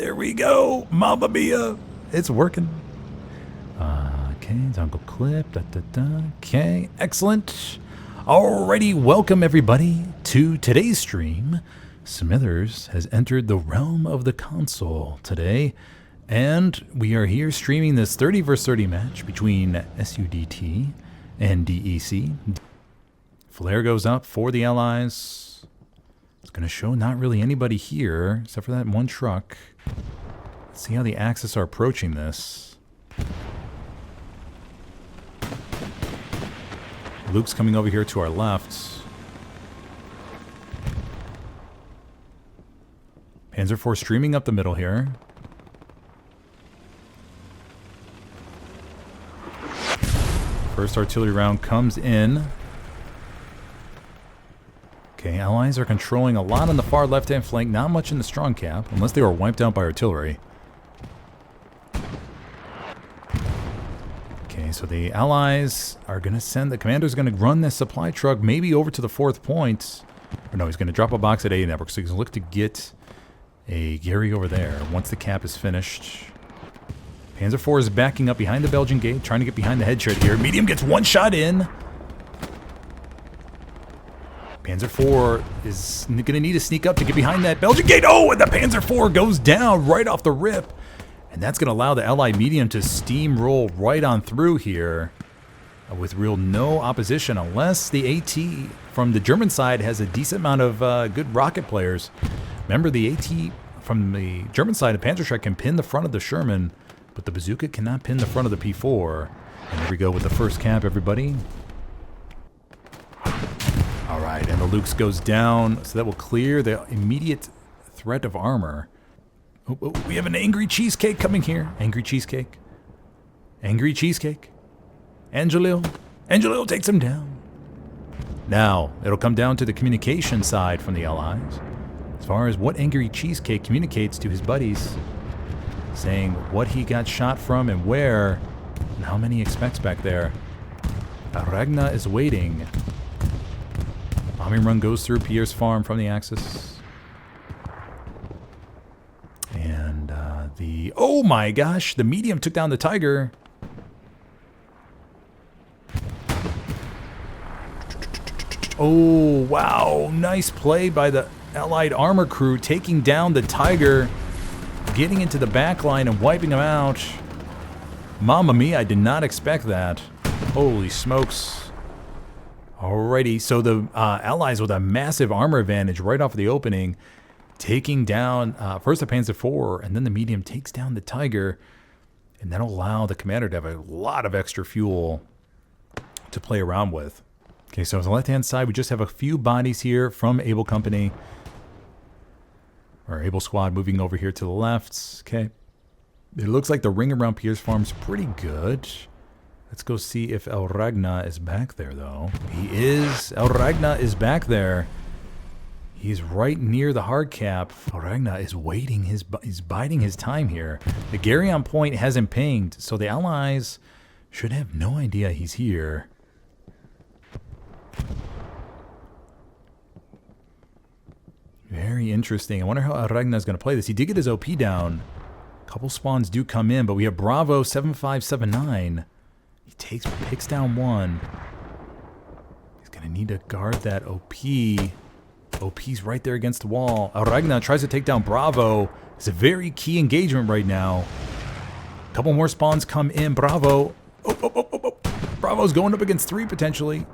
There we go. Mamma mia. It's working. Okay, Uncle Clip. Okay, excellent. Alrighty, welcome everybody to today's stream. Smithers has entered the realm of the console today, and we are here streaming this 30 vs 30 match between SUDT and DEC. Flare goes up for the allies. It's going to show not really anybody here, except for that one truck. Let's see how the Axis are approaching this. Luke's coming over here to our left. Panzer IV streaming up the middle here. First artillery round comes in. Okay, allies are controlling a lot on the far left-hand flank, not much in the strong cap, unless they were wiped out by artillery. Okay, so the allies are going to send, the commander's going to run this supply truck maybe over to the 4th point. Or no, he's going to drop a box at A network, so he's going to look to get a Gary over there once the cap is finished. Panzer IV is backing up behind the Belgian gate, trying to get behind the head shot here. Medium gets one shot in. Panzer IV is going to need to sneak up to get behind that Belgian gate. Oh, and the Panzer IV goes down right off the rip. And that's going to allow the Allied medium to steamroll right on through here with real no opposition, unless the AT from the German side has a decent amount of good rocket players. Remember, the AT from the German side of Panzerschreck can pin the front of the Sherman, but the bazooka cannot pin the front of the P4. And here we go with the first cap, everybody. All right, and the Lukes goes down, so that will clear the immediate threat of armor. Oh, we have an angry cheesecake coming here. Angry cheesecake. Angry cheesecake. Angelil takes him down. Now, it'll come down to the communication side from the Allies. As far as what Angry Cheesecake communicates to his buddies, saying what he got shot from and where, and how many he expects back there. Ragna is waiting. Bombing run goes through Pierre's farm from the Axis. And oh my gosh, the medium took down the Tiger. Oh, wow, nice play by the Allied armor crew, taking down the Tiger, getting into the back line and wiping him out. Mamma mia, I did not expect that. Holy smokes. Alrighty, so the Allies with a massive armor advantage right off of the opening, taking down first the Panzer IV, and then the medium takes down the Tiger, and that'll allow the commander to have a lot of extra fuel to play around with. Okay, so on the left-hand side, we just have a few bodies here from Able Company. Or Able Squad moving over here to the left. Okay. It looks like the ring around Pierre's farm's pretty good. Let's go see if El Ragna is back there, though. He is. El Ragna is back there. He's right near the hard cap. El Ragna is waiting. He's biding his time here. The Gary on point hasn't pinged, so the Allies should have no idea he's here. Very interesting. I wonder how Ragna is going to play this. He did get his OP down. A couple spawns do come in, but we have Bravo 7579. He picks down one. He's going to need to guard that OP. OP's right there against the wall. Ragna tries to take down Bravo. It's a very key engagement right now. A couple more spawns come in. Bravo. Oh. Bravo's going up against 3 potentially.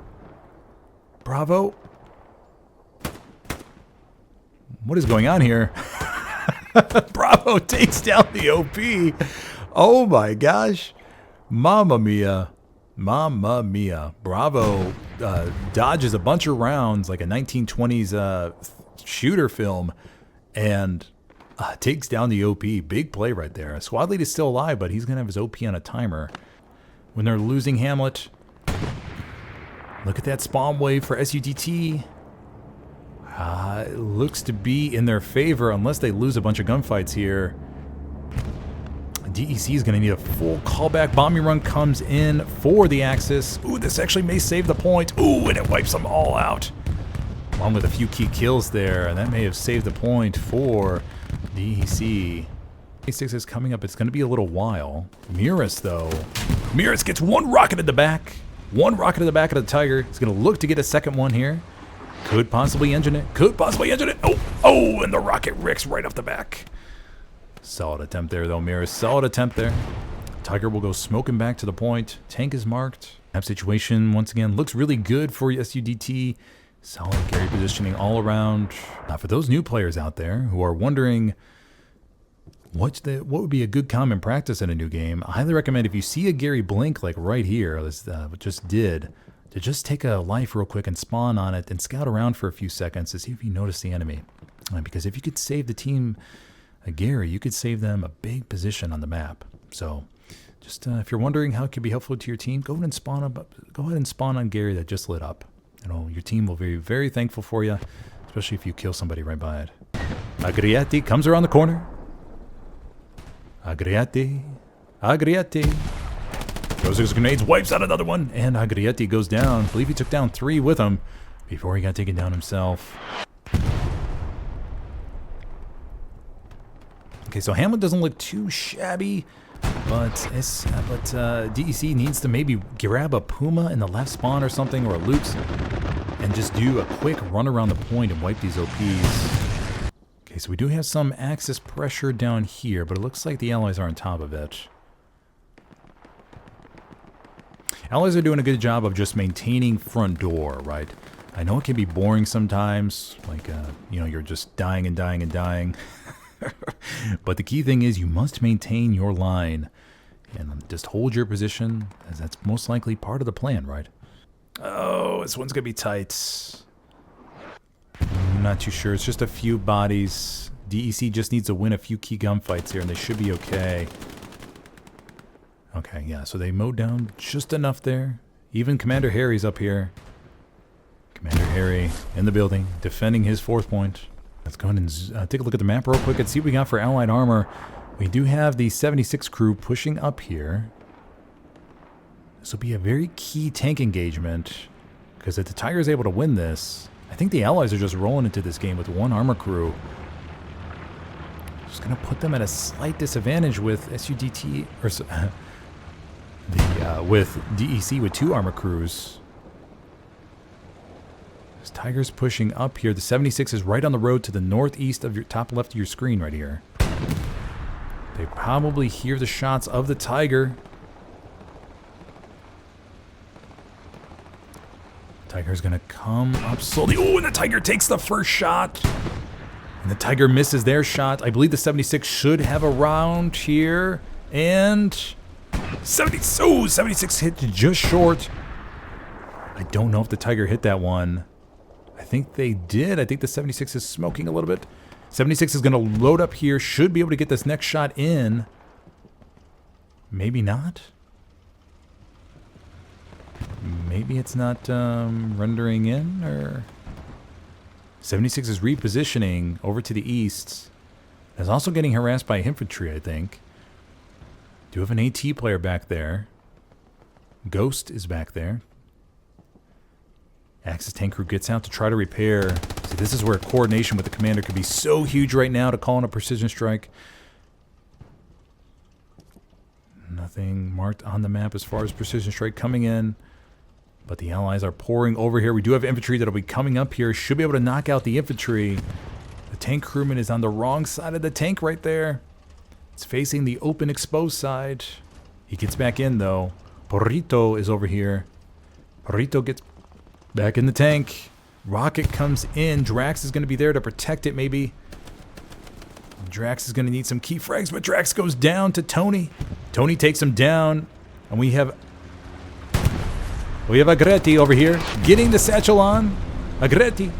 Bravo. What is going on here? Bravo takes down the OP. Oh my gosh. Mamma mia. Mamma mia. Bravo dodges a bunch of rounds like a 1920s shooter film and takes down the OP. Big play right there. Squad lead is still alive, but he's going to have his OP on a timer. When they're losing Hamlet, look at that spawn wave for SUDT. It looks to be in their favor unless they lose a bunch of gunfights here. DEC is going to need a full callback. Bombing run comes in for the Axis. Ooh, this actually may save the point. Ooh, and it wipes them all out. Along with a few key kills there, and that may have saved the point for DEC. 76 is coming up. It's going to be a little while. Miras, though. Miras gets one rocket in the back. One rocket in the back of the Tiger. He's going to look to get a second one here. Could possibly engine it. Could possibly engine it. Oh, and the rocket ricks right off the back. Solid attempt there, though, Miras. Solid attempt there. Tiger will go smoking back to the point. Tank is marked. Map situation, once again, looks really good for SUDT. Solid Gary positioning all around. Now, for those new players out there who are wondering what would be a good common practice in a new game, I highly recommend if you see a Gary blink like right here, this just did, to just take a life real quick and spawn on it and scout around for a few seconds to see if you notice the enemy. Because if you could save the team a Gary, you could save them a big position on the map. So just if you're wondering how it could be helpful to your team, go ahead and spawn on Gary that just lit up. Your team will be very thankful for you, especially if you kill somebody right by it. Agriati comes around the corner. Agriati. Throws his grenades, wipes out another one, and Agriati goes down. I believe he took down 3 with him before he got taken down himself. Okay, so Hamlet doesn't look too shabby, but DEC needs to maybe grab a Puma in the left spawn or something, or a Luke's, and just do a quick run around the point and wipe these OPs. Okay, so we do have some Axis pressure down here, but it looks like the Allies are on top of it. Allies are doing a good job of just maintaining front door, right? I know it can be boring sometimes, like, you're just dying and dying and dying. But the key thing is you must maintain your line and just hold your position, as that's most likely part of the plan, right? Oh, this one's going to be tight. I'm not too sure. It's just a few bodies. DEC just needs to win a few key gunfights here, and they should be okay. Okay, yeah, so they mowed down just enough there. Even Commander Harry's up here. Commander Harry in the building, defending his 4th point. Let's go ahead and take a look at the map real quick and see what we got for Allied armor. We do have the 76 crew pushing up here. This will be a very key tank engagement, because if the Tiger is able to win this, I think the Allies are just rolling into this game with 1 armor crew. Just going to put them at a slight disadvantage with SUDT, or with DEC with 2 armor crews. This Tiger's pushing up here. The 76 is right on the road to the northeast of your top left of your screen right here. They probably hear the shots of the Tiger. Tiger's gonna come up slowly. Oh, and the Tiger takes the first shot. And the Tiger misses their shot. I believe the 76 should have a round here. And 76 hit just short. I don't know if the Tiger hit that one. I think they did. I think the 76 is smoking a little bit. 76 is going to load up here. Should be able to get this next shot in. Maybe not. Maybe it's not rendering in, or 76 is repositioning over to the east. Is also getting harassed by Infantry, I think. Do have an AT player back there. Ghost is back there. Axis tank crew gets out to try to repair. See, this is where coordination with the commander could be so huge right now to call in a precision strike. Nothing marked on the map as far as precision strike coming in. But the Allies are pouring over here. We do have infantry that'll be coming up here. Should be able to knock out the infantry. The tank crewman is on the wrong side of the tank right there. It's facing the open exposed side. He gets back in though. Porrito is over here. Porrito gets back in the tank. Rocket comes in. Drax is going to be there to protect it maybe. Drax is going to need some key frags, but Drax goes down to Tony. Tony takes him down. And we have Agretti over here getting the satchel on. Agretti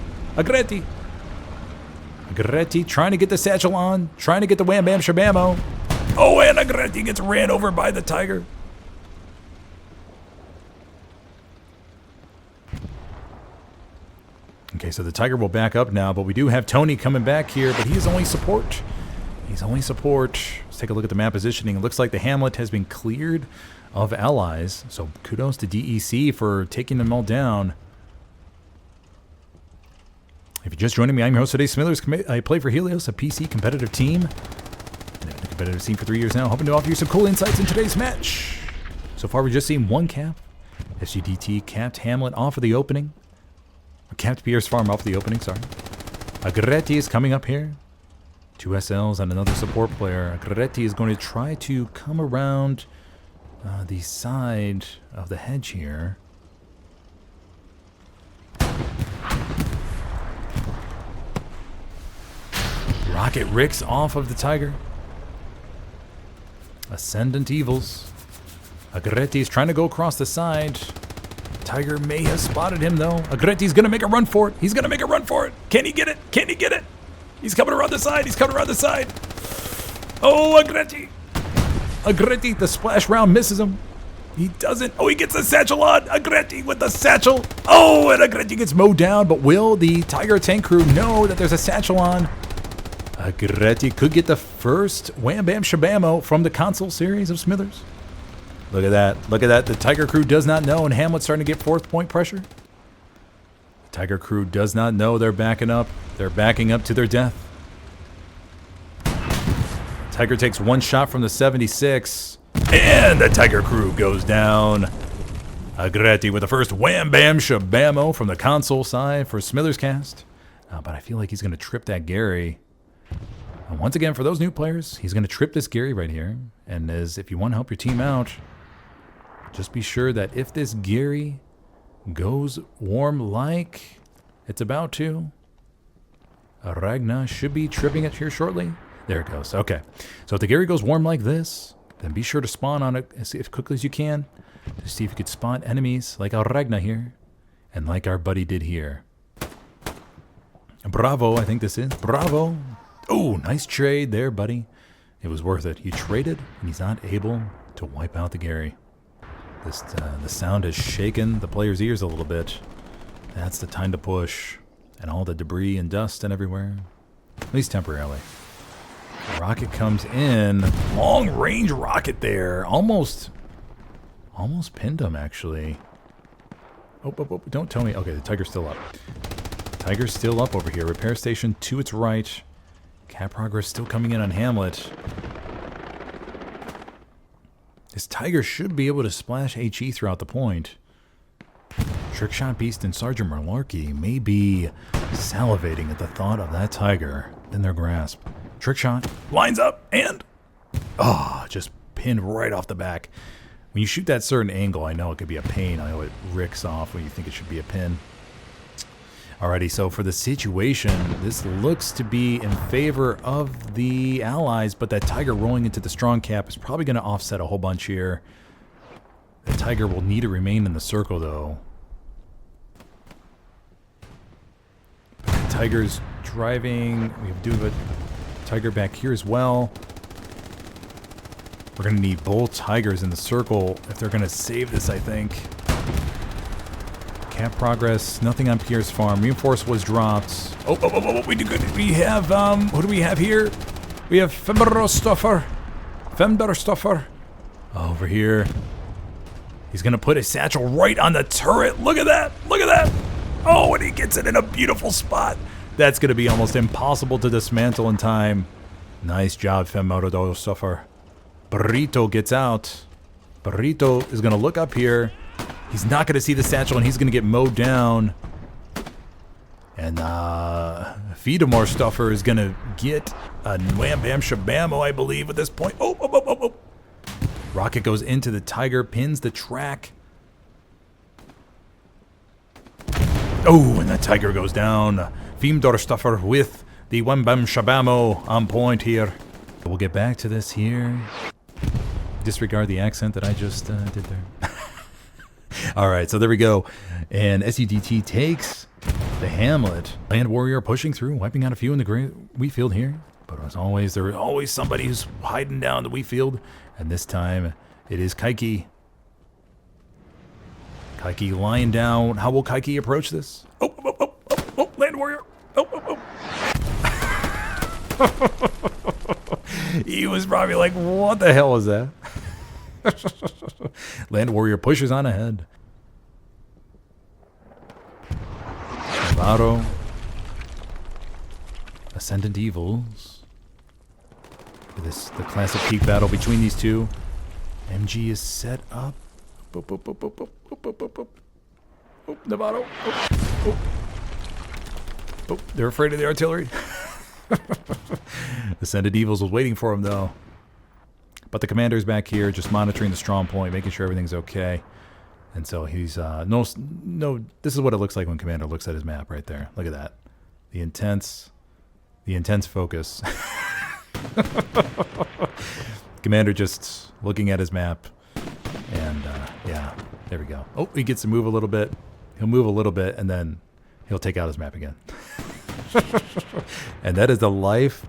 trying to get the satchel on, trying to get the wham bam shabamo. Oh, and Agretti gets ran over by the Tiger. Okay, so the Tiger will back up now, but we do have Tony coming back here, but he's only support. He's only support. Let's take a look at the map positioning. It looks like the Hamlet has been cleared of allies, so kudos to DEC for taking them all down. If you're just joining me, I'm your host today, Smithers. I play for Helios, a PC competitive team. And if you been in the scene for 3 years now, hoping to offer you some cool insights in today's match. So far, we've just seen one cap. SUDT capped Hamlet off of the opening. Or capped Pierce Farm off the opening, sorry. Agretti is coming up here. 2 SLs and another support player. Agretti is going to try to come around the side of the hedge here. Rocket Ricks off of the Tiger. Ascendant Evils. Agretti is trying to go across the side. Tiger may have spotted him though. Agretti's gonna make a run for it. He's gonna make a run for it. Can he get it? Can he get it? He's coming around the side. He's coming around the side. Oh, Agretti. Agretti, the splash round misses him. He doesn't. Oh, he gets the satchel on. Agretti with the satchel. Oh, and Agretti gets mowed down. But will the Tiger tank crew know that there's a satchel on? Agretti could get the first Wham Bam Shabamo from the console series of Smithers. Look at that. Look at that. The Tiger crew does not know, and Hamlet's starting to get 4th point pressure. The Tiger crew does not know they're backing up. They're backing up to their death. Tiger takes 1 shot from the 76, and the Tiger crew goes down. Agretti with the first Wham Bam Shabamo from the console side for SmithersCast. But I feel like he's going to trip that Gary. And once again, for those new players, he's going to trip this Gary right here. And if you want to help your team out, just be sure that if this Gary goes warm like it's about to, Ragna should be tripping it here shortly. There it goes. Okay. So if the Gary goes warm like this, then be sure to spawn on it as quickly as you can to see if you could spot enemies like our Ragna here and like our buddy did here. Bravo, I think this is. Bravo. Oh, nice trade there, buddy. It was worth it. You traded, and he's not able to wipe out the Gary. The sound has shaken the player's ears a little bit. That's the time to push. And all the debris and dust and everywhere. At least temporarily. The rocket comes in. Long-range rocket there. Almost pinned him, actually. Oh, don't tell me. Okay, the Tiger's still up. Tiger's still up over here. Repair station to its right. Cap progress still coming in on Hamlet. This Tiger should be able to splash HE throughout the point. Trickshot Beast and Sergeant Malarkey may be salivating at the thought of that Tiger in their grasp. Trickshot lines up and just pinned right off the back. When you shoot that certain angle, I know it could be a pain. I know it ricks off when you think it should be a pin. Alrighty, so for the situation, this looks to be in favor of the allies, but that Tiger rolling into the strong cap is probably going to offset a whole bunch here. The Tiger will need to remain in the circle, though. But the Tiger's driving. We do a Tiger back here as well. We're going to need both Tigers in the circle if they're going to save this, I think. Cap progress, nothing on Pierce Farm. Reinforce was dropped. Oh, we do good. We have, what do we have here? We have Femberstoffer. Over here. He's going to put a satchel right on the turret. Look at that. Look at that. Oh, and he gets it in a beautiful spot. That's going to be almost impossible to dismantle in time. Nice job, Femberstoffer. Burrito gets out. Burrito is going to look up here. He's not going to see the satchel, and he's going to get mowed down. And Feedamore Stuffer is going to get a Wham Bam Shabamo, I believe, at this point. Oh. Rocket goes into the Tiger, pins the track. Oh, and the Tiger goes down. Feedamore Stuffer with the Wham Bam Shabamo on point here. We'll get back to this here. Disregard the accent that I just did there. Alright, so there we go. And SUDT takes the Hamlet. Land Warrior pushing through, wiping out a few in the great wheat field here. But as always, there is always somebody who's hiding down the wheat field. And this time, it is Kaiki. Kaiki lying down. How will Kaiki approach this? Oh, Land Warrior. Oh. He was probably like, what the hell was that? Land Warrior pushes on ahead. Navarro. Ascendant Evils. The classic peak battle between these two. MG is set up. Boop, boop, boop, boop, boop, boop, boop, boop. Oh, Novato. Oh, oh. Oh, they're afraid of the artillery. The Sended Evils was waiting for him, though. But the commander's back here, just monitoring the strong point, making sure everything's okay. And so he's no. This is what it looks like when Commander looks at his map right there. Look at that, the intense focus. Commander just looking at his map, and yeah, there we go. Oh, he gets to move a little bit. He'll move a little bit, and then he'll take out his map again. And that is the life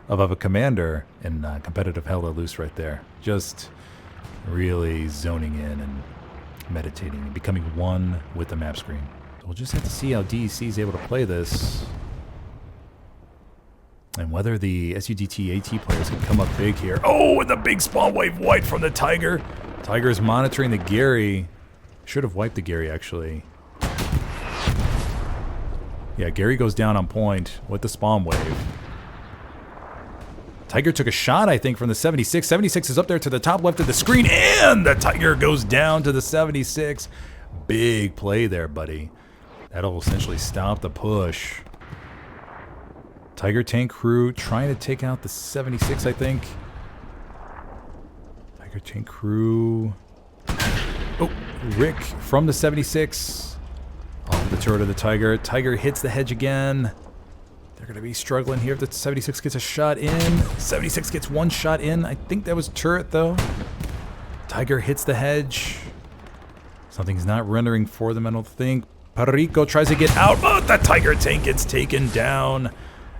of a commander in competitive Helios right there. Just really zoning in and meditating and becoming one with the map screen. We'll just have to see how DEC is able to play this, and whether the SUDT AT players can come up big here. Oh, and the big spawn wave white from the Tiger. Tiger is monitoring the Gary. Should have wiped the Gary, actually. Yeah, Gary goes down on point with the spawn wave. Tiger took a shot, I think, from the 76. 76 is up there to the top left of the screen, and the Tiger goes down to the 76. Big play there, buddy. That'll essentially stop the push. Tiger tank crew trying to take out the 76, I think. Tiger tank crew. Oh, Rick from the 76. Off the turret of the Tiger. Tiger hits the hedge again. They're going to be struggling here if the 76 gets a shot in. 76 gets one shot in. I think that was turret, though. Tiger hits the hedge. Something's not rendering for them, I don't think. Perico tries to get out, but the Tiger tank gets taken down.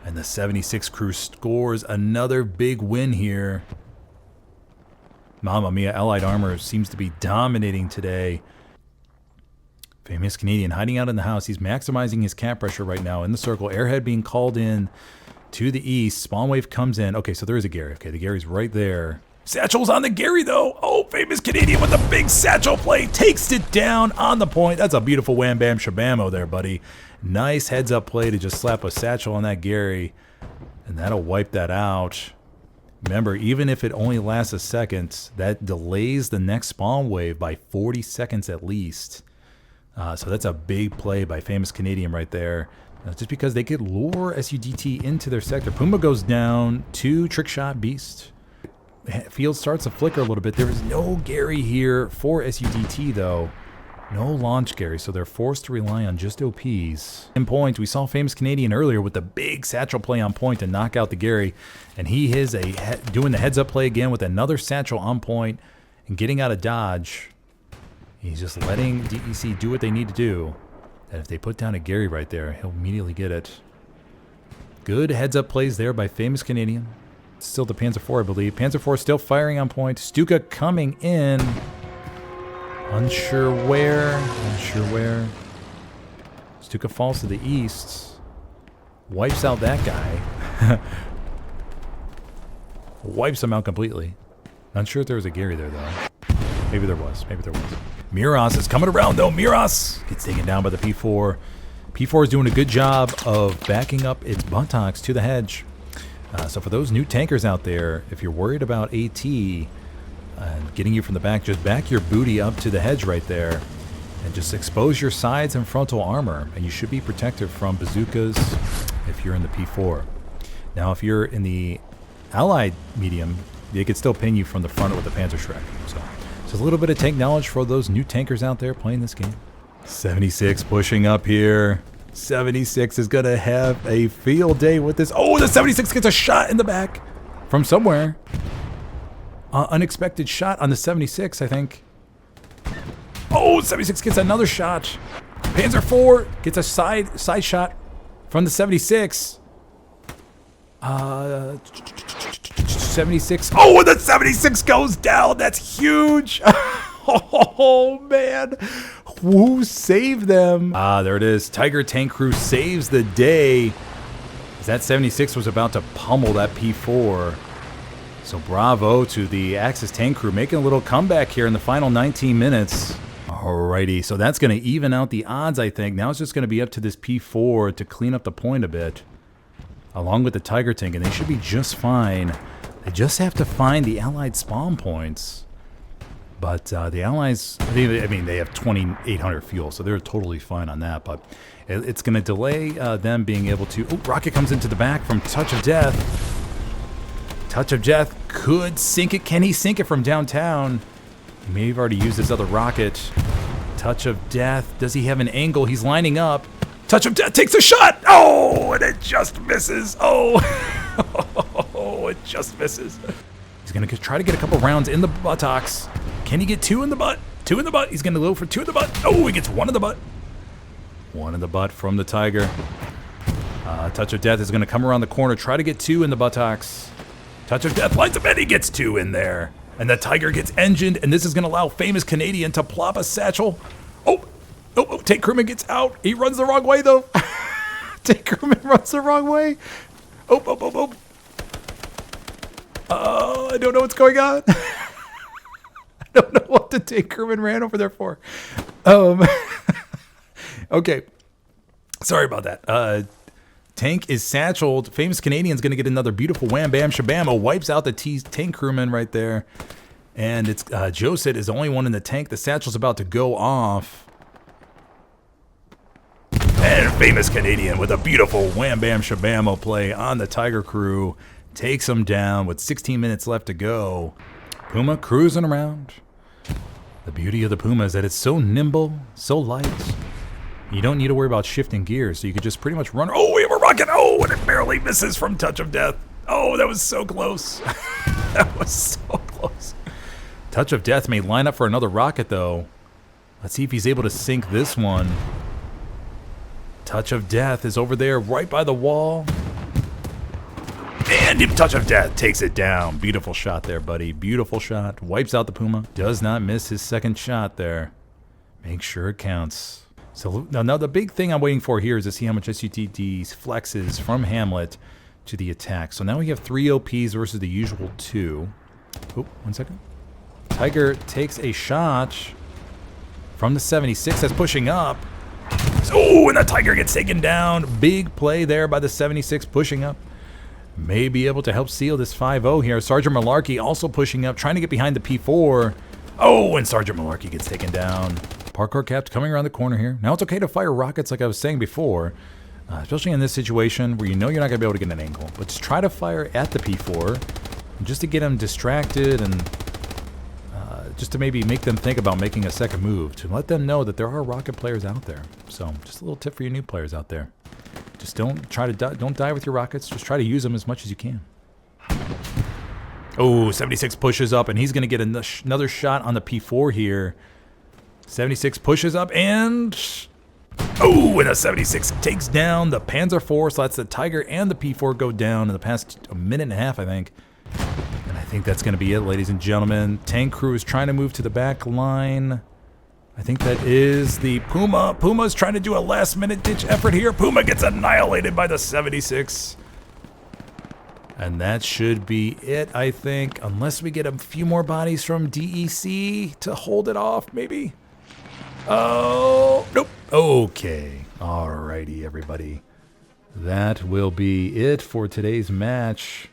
And the 76 crew scores another big win here. Mamma mia, Allied armor seems to be dominating today. Famous Canadian hiding out in the house. He's maximizing his cap pressure right now in the circle. Airhead being called in to the east. Spawn wave comes in. Okay, so there is a Gary. Okay, the Gary's right there. Satchel's on the Gary, though. Oh, Famous Canadian with a big Satchel play. Takes it down on the point. That's a beautiful wham bam shabamo there, buddy. Nice heads up play to just slap a Satchel on that Gary. And that'll wipe that out. Remember, even if it only lasts a second, that delays the next spawn wave by 40 seconds at least. So that's a big play by Famous Canadian right there. Just because they could lure SUDT into their sector. Puma goes down to Trick Shot Beast. Field starts to flicker a little bit. There is no Gary here for SUDT, though. No launch Gary, so they're forced to rely on just OPs. In point, we saw Famous Canadian earlier with the big Satchel play on point to knock out the Gary. And he is doing the heads-up play again with another Satchel on point and getting out of dodge. He's just letting DEC do what they need to do. And if they put down a Gary right there, he'll immediately get it. Good heads-up plays there by Famous Canadian. Still the Panzer IV, I believe. Panzer IV still firing on point. Stuka coming in. Unsure where. Stuka falls to the east. Wipes out that guy. Wipes him out completely. Not sure if there was a Gary there, though. Maybe there was. Miros is coming around, though. Miros gets taken down by the P4. P4 is doing a good job of backing up its buttocks to the hedge. So for those new tankers out there, if you're worried about AT getting you from the back, just back your booty up to the hedge right there and just expose your sides and frontal armor, and you should be protected from bazookas if you're in the P4. Now, if you're in the Allied medium, they could still pin you from the front with the Panzer Shrek. So a little bit of tank knowledge for those new tankers out there playing this game. 76 pushing up here. 76 is going to have a field day with this. Oh, the 76 gets a shot in the back from somewhere. Unexpected shot on the 76, I think. Oh, 76 gets another shot. Panzer IV gets a side shot from the 76. 76. Oh, and the 76 goes down. That's huge. Oh, man. Who saved them? There it is. Tiger Tank Crew saves the day. That 76 was about to pummel that P4. So bravo to the Axis Tank Crew making a little comeback here in the final 19 minutes. Alrighty, so that's going to even out the odds, I think. Now it's just going to be up to this P4 to clean up the point a bit, along with the Tiger Tank, and they should be just fine They just have to find the Allied spawn points. But the Allies, I mean, they have 2,800 fuel, so they're totally fine on that. But it's going to delay them being able to... Oh, rocket comes into the back from Touch of Death. Touch of Death could sink it. Can he sink it from downtown? He may have already used his other rocket. Touch of Death. Does he have an angle? He's lining up. Touch of Death takes a shot. Oh, and it just misses. Oh, oh, it just misses. He's going to try to get a couple rounds in the buttocks. Can he get 2 in the butt? 2 in the butt. He's going to go for 2 in the butt. Oh, he gets 1 in the butt. 1 in the butt from the Tiger. Touch of Death is going to come around the corner, try to get 2 in the buttocks. Touch of Death lines up, and he gets 2 in there. And the Tiger gets engined, and this is going to allow Famous Canadian to plop a satchel. Oh, Tank Crewman gets out. He runs the wrong way, though. Tank Crewman runs the wrong way. Oh. I don't know what's going on. I don't know what the Tank Crewman ran over there for. Okay. Sorry about that. Tank is satcheled. Famous Canadian's going to get another beautiful wham bam shabam. Wipes out the Tank Crewman right there. And it's Josit is the only one in the tank. The satchel's about to go off. And Famous Canadian with a beautiful wham bam shabam play on the Tiger crew. Takes him down with 16 minutes left to go. Puma cruising around. The beauty of the Puma is that it's so nimble, so light. You don't need to worry about shifting gears, so you could just pretty much run. Oh, we have a rocket. Oh, and it barely misses from Touch of Death. Oh, that was so close. That was so close. Touch of Death may line up for another rocket, though. Let's see if he's able to sink this one. Touch of Death is over there right by the wall. And Touch of Death takes it down. Beautiful shot there, buddy. Beautiful shot. Wipes out the Puma. Does not miss his second shot there. Make sure it counts. So now the big thing I'm waiting for here is to see how much SUDT flexes from Hamlet to the attack. So now we have 3 OPs versus the usual 2. Oh, 1 second. Tiger takes a shot from the 76 that's pushing up. Oh, and the Tiger gets taken down. Big play there by the 76 pushing up. May be able to help seal this 5-0 here. Sergeant Malarkey also pushing up, trying to get behind the P4. Oh, and Sergeant Malarkey gets taken down. Parkour Capt coming around the corner here. Now it's okay to fire rockets like I was saying before, especially in this situation where you know you're not going to be able to get an angle. But just try to fire at the P4 just to get him distracted and just to maybe make them think about making a second move, to let them know that there are rocket players out there. So just a little tip for you new players out there. Just don't die with your rockets. Just try to use them as much as you can. Oh, 76 pushes up, and he's going to get another shot on the P4 here. 76 pushes up, and... Oh, and a 76 takes down the Panzer IV, so that's the Tiger and the P4 go down in the past minute and a half, I think. And I think that's going to be it, ladies and gentlemen. Tank crew is trying to move to the back line. I think that is the Puma. Puma's trying to do a last-minute ditch effort here. Puma gets annihilated by the 76. And that should be it, I think. Unless we get a few more bodies from DEC to hold it off, maybe. Oh, nope. Okay. Alrighty, everybody. That will be it for today's match.